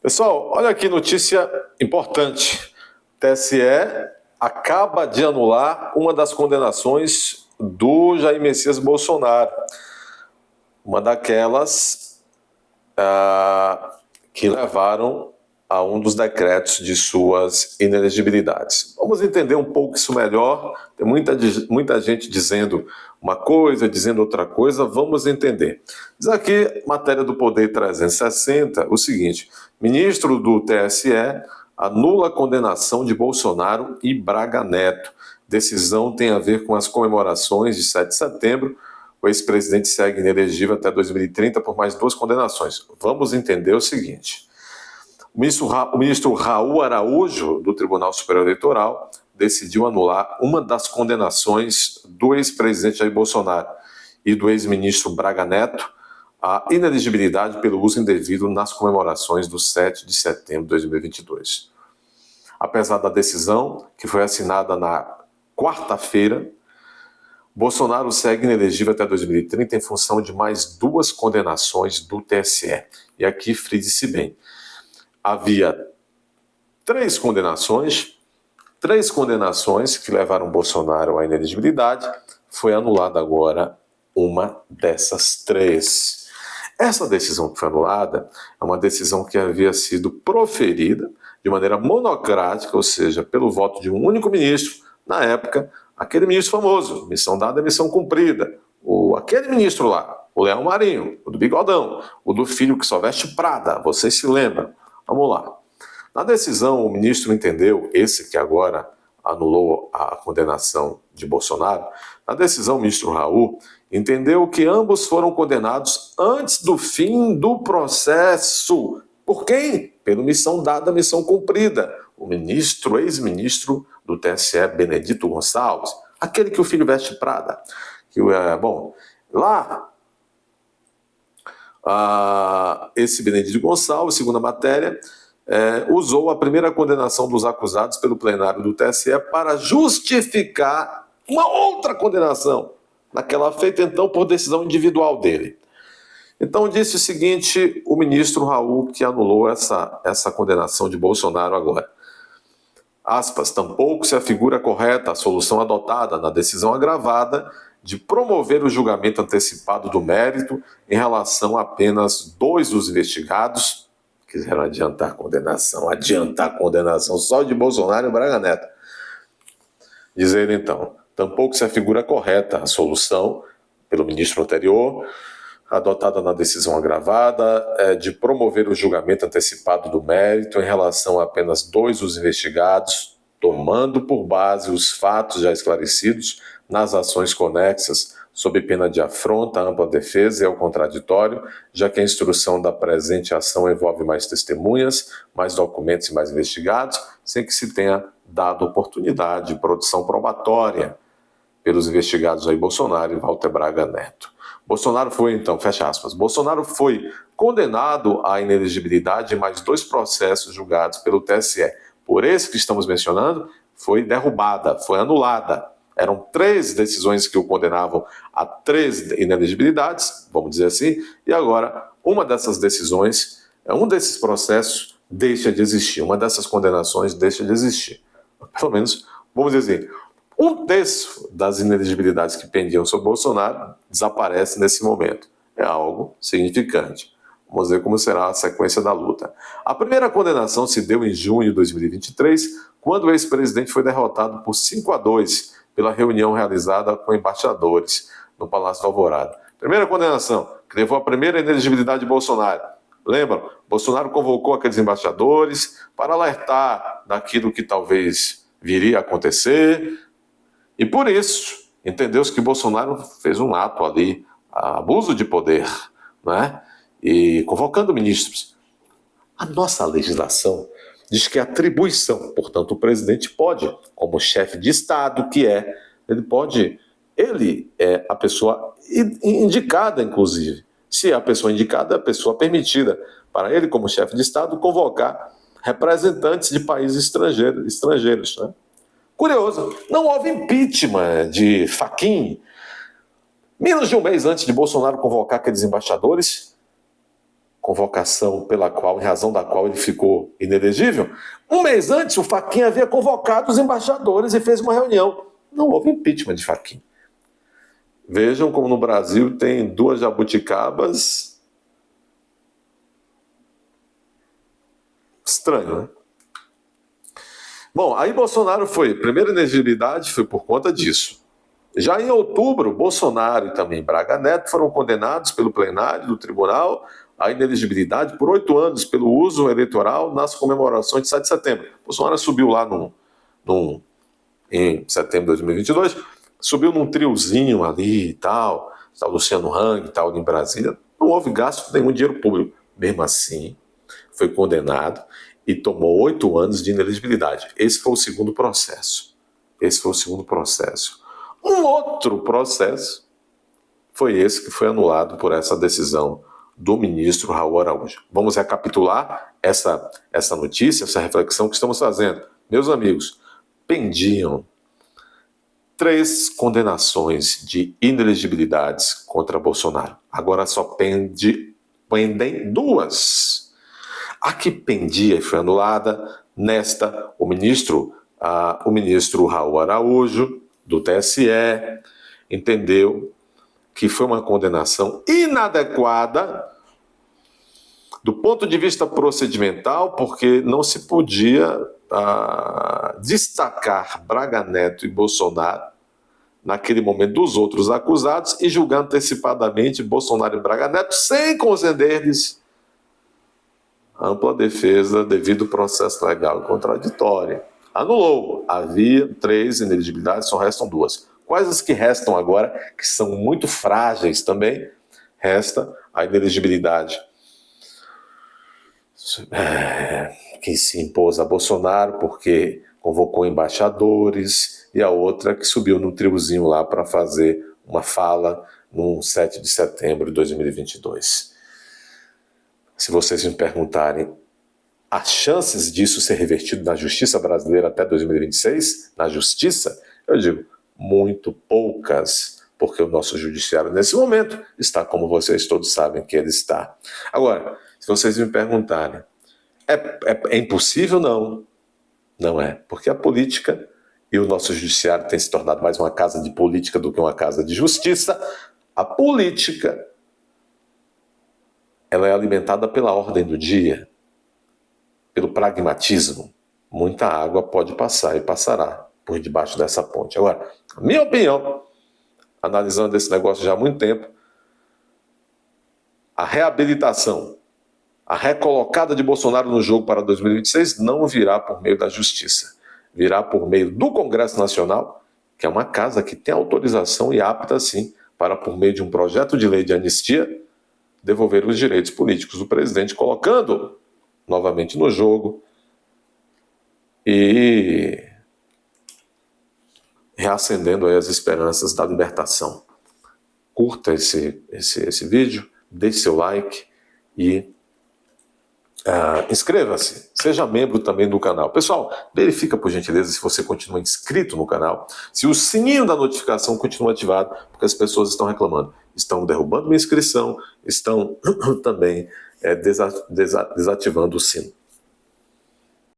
Pessoal, olha aqui notícia importante. O TSE acaba de anular uma das condenações do Jair Messias Bolsonaro. Uma daquelas que levaram a um dos decretos de suas inelegibilidades. Vamos entender um pouco isso melhor. Tem muita gente dizendo uma coisa, dizendo outra coisa. Vamos entender. Diz aqui, matéria do Poder 360, o seguinte: ministro do TSE anula a condenação de Bolsonaro e Braga Neto. Decisão tem a ver com as comemorações de 7 de setembro. O ex-presidente segue inelegível até 2030 por mais 2 condenações. Vamos entender o seguinte: o ministro Raul Araújo, do Tribunal Superior Eleitoral, decidiu anular uma das condenações do ex-presidente Jair Bolsonaro e do ex-ministro Braga Neto, a inelegibilidade pelo uso indevido nas comemorações do 7 de setembro de 2022. Apesar da decisão, que foi assinada na quarta-feira, Bolsonaro segue inelegível até 2030 em função de mais 2 condenações do TSE. E aqui frise-se bem: havia 3 condenações que levaram Bolsonaro à inelegibilidade. Foi anulada agora uma dessas 3. Essa decisão que foi anulada é uma decisão que havia sido proferida de maneira monocrática, ou seja, pelo voto de um único ministro, na época, aquele ministro famoso, missão dada é missão cumprida, aquele ministro lá, o Leão Marinho, o do bigodão, o do filho que só veste Prada, vocês se lembram? Vamos lá. Na decisão, o ministro entendeu, esse que agora anulou a condenação de Bolsonaro, na decisão, o ministro Raul entendeu que ambos foram condenados antes do fim do processo. Por quem? Pela missão dada, missão cumprida. O ex-ministro do TSE, Benedito Gonçalves, aquele que o filho veste Prada. Esse Benedito Gonçalves, segundo a matéria, usou a primeira condenação dos acusados pelo plenário do TSE para justificar uma outra condenação, naquela feita então por decisão individual dele. Então disse o seguinte o ministro Raul, que anulou essa condenação de Bolsonaro agora. Aspas, tampouco se afigura correta a solução adotada na decisão agravada de promover o julgamento antecipado do mérito em relação a apenas 2 dos investigados. Quiseram adiantar a condenação só de Bolsonaro e Braga Neto. Dizer então, tampouco se afigura correta a solução pelo ministro anterior, adotada na decisão agravada, de promover o julgamento antecipado do mérito em relação a apenas 2 dos investigados, tomando por base os fatos já esclarecidos nas ações conexas, sob pena de afronta à ampla defesa e ao contraditório, já que a instrução da presente ação envolve mais testemunhas, mais documentos e mais investigados, sem que se tenha dado oportunidade de produção probatória pelos investigados Jair Bolsonaro e Walter Braga Neto. Bolsonaro foi, então, fecha aspas, Bolsonaro foi condenado à inelegibilidade em mais 2 processos julgados pelo TSE. Por esse que estamos mencionando, foi derrubada, foi anulada. Eram 3 decisões que o condenavam a 3 inelegibilidades, vamos dizer assim, e agora uma dessas decisões, um desses processos deixa de existir, uma dessas condenações deixa de existir. Pelo menos, vamos dizer assim, 1/3 das inelegibilidades que pendiam sobre Bolsonaro desaparece nesse momento. É algo significante. Vamos ver como será a sequência da luta. A primeira condenação se deu em junho de 2023, quando o ex-presidente foi derrotado por 5-2 pela reunião realizada com embaixadores no Palácio do Alvorada. Primeira condenação, que levou à primeira inelegibilidade de Bolsonaro. Lembram? Bolsonaro convocou aqueles embaixadores para alertar daquilo que talvez viria a acontecer. E por isso, entendeu-se que Bolsonaro fez um ato ali, abuso de poder, né? E convocando ministros. A nossa legislação diz que a atribuição, portanto, o presidente pode, como chefe de Estado que ele é a pessoa indicada, inclusive. Se é a pessoa indicada, é a pessoa permitida para ele, como chefe de Estado, convocar representantes de países estrangeiros, né? Curioso, não houve impeachment de Fachin. Menos de um mês antes de Bolsonaro convocar aqueles embaixadores, convocação em razão da qual ele ficou inelegível, um mês antes o Fachin havia convocado os embaixadores e fez uma reunião. Não houve impeachment de Fachin. Vejam como no Brasil tem duas jabuticabas. Estranho, né? Bom, aí Bolsonaro primeira inelegibilidade foi por conta disso. Já em outubro, Bolsonaro e também Braga Neto foram condenados pelo plenário do tribunal à inelegibilidade por 8 anos pelo uso eleitoral nas comemorações de 7 de setembro. Bolsonaro subiu lá em setembro de 2022, subiu num triozinho ali e tal, Luciano Hang e tal, em Brasília. Não houve gasto de nenhum dinheiro público. Mesmo assim, foi condenado e tomou 8 anos de inelegibilidade. Esse foi o segundo processo. Um outro processo foi esse que foi anulado por essa decisão do ministro Raul Araújo. Vamos recapitular essa notícia, essa reflexão que estamos fazendo. Meus amigos, pendiam 3 condenações de inelegibilidades contra Bolsonaro. Agora só pendem 2. A que pendia e foi anulada, o ministro Raul Araújo, do TSE, entendeu que foi uma condenação inadequada do ponto de vista procedimental, porque não se podia destacar Braga Neto e Bolsonaro naquele momento dos outros acusados e julgar antecipadamente Bolsonaro e Braga Neto sem conceder-lhes ampla defesa devido ao processo legal contraditório. Anulou. Havia 3 inelegibilidades, só restam 2. Quais as que restam agora, que são muito frágeis também? Resta a inelegibilidade que se impôs a Bolsonaro porque convocou embaixadores, e a outra que subiu no triozinho lá para fazer uma fala no 7 de setembro de 2022. Se vocês me perguntarem as chances disso ser revertido na justiça brasileira até 2026, na justiça, eu digo, muito poucas, porque o nosso judiciário nesse momento está como vocês todos sabem que ele está. Agora, se vocês me perguntarem, é impossível? Não é, porque a política e o nosso judiciário tem se tornado mais uma casa de política do que uma casa de justiça. A política, ela é alimentada pela ordem do dia, pelo pragmatismo. Muita água pode passar e passará por debaixo dessa ponte. Agora, a minha opinião, analisando esse negócio já há muito tempo, a reabilitação, a recolocada de Bolsonaro no jogo para 2026 não virá por meio da justiça. Virá por meio do Congresso Nacional, que é uma casa que tem autorização e apta, sim, para, por meio de um projeto de lei de anistia, devolver os direitos políticos do presidente, colocando novamente no jogo e reacendendo aí as esperanças da libertação. Curta esse vídeo, deixe seu like e inscreva-se, seja membro também do canal. Pessoal, verifica por gentileza se você continua inscrito no canal, se o sininho da notificação continua ativado, porque as pessoas estão reclamando, estão derrubando minha inscrição, estão também desativando o sino.